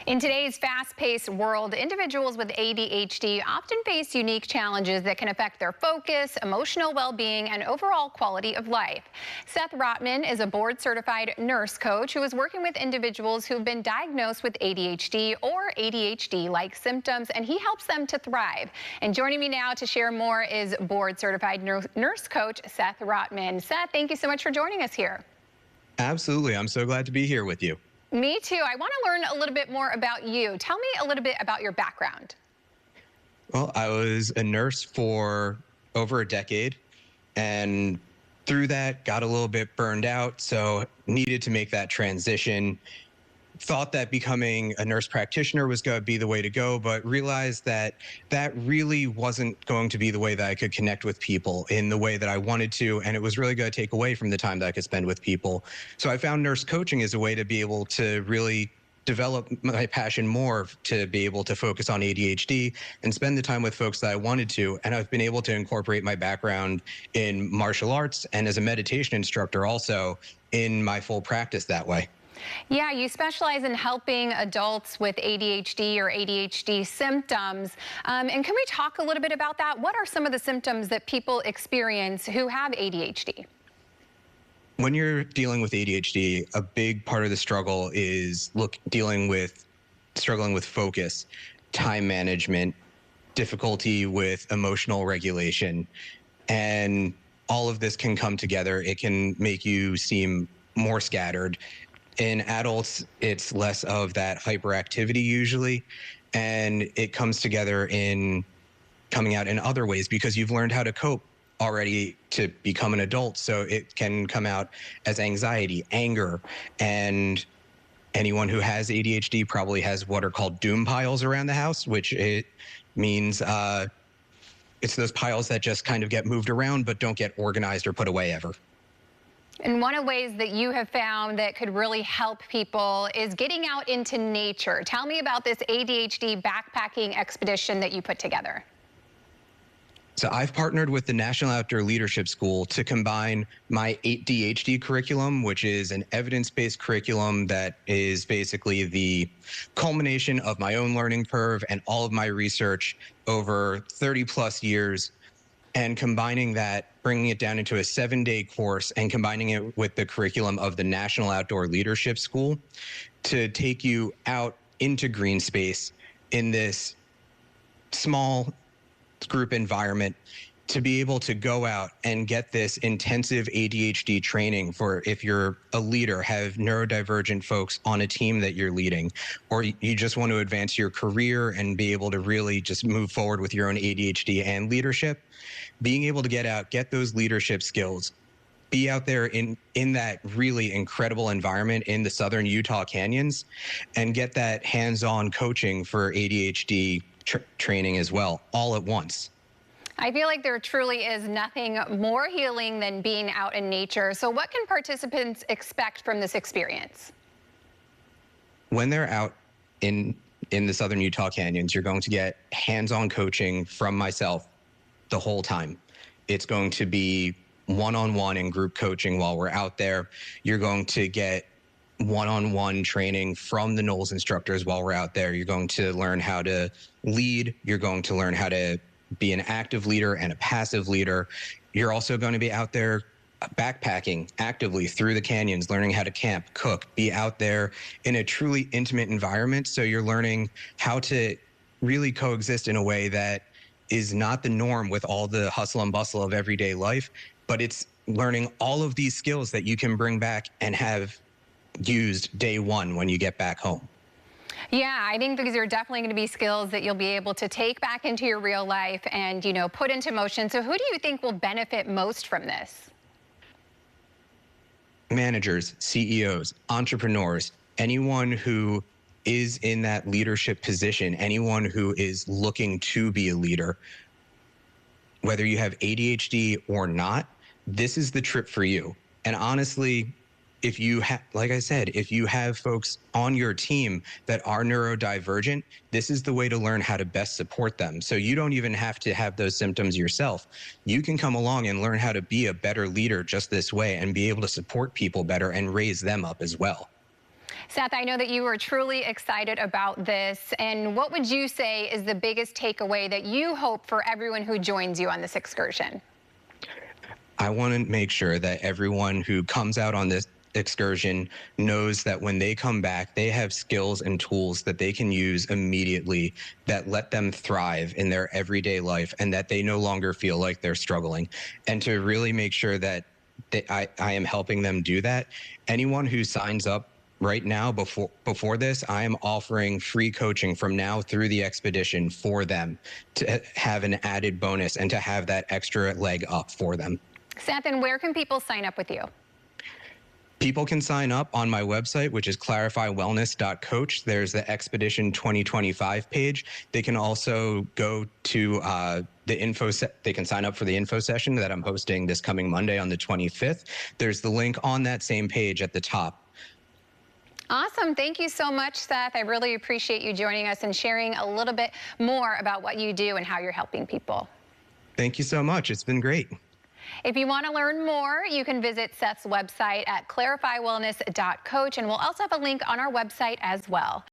In today's fast-paced world, individuals with ADHD often face unique challenges that can affect their focus, emotional well-being, and overall quality of life. Seth Rotman is a board-certified nurse coach who is working with individuals who've been diagnosed with ADHD or ADHD-like symptoms, and he helps them to thrive. And joining me now to share more is board-certified nurse coach Seth Rotman. Seth, thank you so much for joining us here. Absolutely. I'm so glad to be here with you. Me too. I want to learn a little bit more about you. Tell me a little bit about your background. Well, I was a nurse for over a decade, and through that got a little bit burned out, so needed to make that transition. Thought that becoming a nurse practitioner was going to be the way to go, but realized that that really wasn't going to be the way that I could connect with people in the way that I wanted to, and it was really going to take away from the time that I could spend with people. So I found nurse coaching as a way to be able to really develop my passion more, to be able to focus on ADHD and spend the time with folks that I wanted to. And I've been able to incorporate my background in martial arts and as a meditation instructor also in my full practice that way. Yeah, you specialize in helping adults with ADHD or ADHD symptoms. And can we talk a little bit about that? What are some of the symptoms that people experience who have ADHD? When you're dealing with ADHD, a big part of the struggle is struggling with focus, time management, difficulty with emotional regulation, and all of this can come together. It can make you seem more scattered. In adults, it's less of that hyperactivity usually, and it comes together in coming out in other ways because you've learned how to cope already to become an adult. So it can come out as anxiety, anger, and anyone who has ADHD probably has what are called doom piles around the house, which it means it's those piles that just kind of get moved around but don't get organized or put away ever. And one of the ways that you have found that could really help people is getting out into nature. Tell me about this ADHD Backpacking Expedition that you put together. So I've partnered with the National Outdoor Leadership School to combine my ADHD curriculum, which is an evidence-based curriculum that is basically the culmination of my own learning curve and all of my research over 30 plus years, and combining that, bringing it down into a 7-day course and combining it with the curriculum of the National Outdoor Leadership School to take you out into green space in this small group environment to be able to go out and get this intensive ADHD training for if you're a leader, have neurodivergent folks on a team that you're leading, or you just want to advance your career and be able to really just move forward with your own ADHD and leadership. Being able to get out, get those leadership skills, be out there in that really incredible environment in the southern Utah canyons, and get that hands-on coaching for ADHD training as well, all at once. I feel like there truly is nothing more healing than being out in nature. So what can participants expect from this experience? When they're out in the southern Utah canyons, you're going to get hands-on coaching from myself the whole time. It's going to be one-on-one and group coaching while we're out there. You're going to get one-on-one training from the NOLS instructors while we're out there. You're going to learn how to lead. You're going to learn how to be an active leader and a passive leader. You're also going to be out there backpacking actively through the canyons, learning how to camp, cook, be out there in a truly intimate environment. So you're learning how to really coexist in a way that is not the norm with all the hustle and bustle of everyday life, but it's learning all of these skills that you can bring back and have used day one when you get back home. Yeah, I think these are definitely going to be skills that you'll be able to take back into your real life and, put into motion. So who do you think will benefit most from this? Managers, CEOs, entrepreneurs, anyone who is in that leadership position, anyone who is looking to be a leader, whether you have ADHD or not, this is the trip for you. And honestly, if you have, like I said, if you have folks on your team that are neurodivergent, this is the way to learn how to best support them. So you don't even have to have those symptoms yourself. You can come along and learn how to be a better leader just this way and be able to support people better and raise them up as well. Seth, I know that you are truly excited about this. And what would you say is the biggest takeaway that you hope for everyone who joins you on this excursion? I want to make sure that everyone who comes out on this excursion knows that when they come back, they have skills and tools that they can use immediately that let them thrive in their everyday life and that they no longer feel like they're struggling. And to really make sure that I am helping them do that, anyone who signs up right now before this, I am offering free coaching from now through the expedition for them to have an added bonus and to have that extra leg up for them. Seth, and where can people sign up with you? People can sign up on my website, which is clarifywellness.coach. There's the Expedition 2025 page. They can also go to the info set. They can sign up for the info session that I'm hosting this coming Monday on the 25th. There's the link on that same page at the top. Awesome. Thank you so much, Seth. I really appreciate you joining us and sharing a little bit more about what you do and how you're helping people. Thank you so much. It's been great. If you want to learn more, you can visit Seth's website at clarifywellness.coach, and we'll also have a link on our website as well.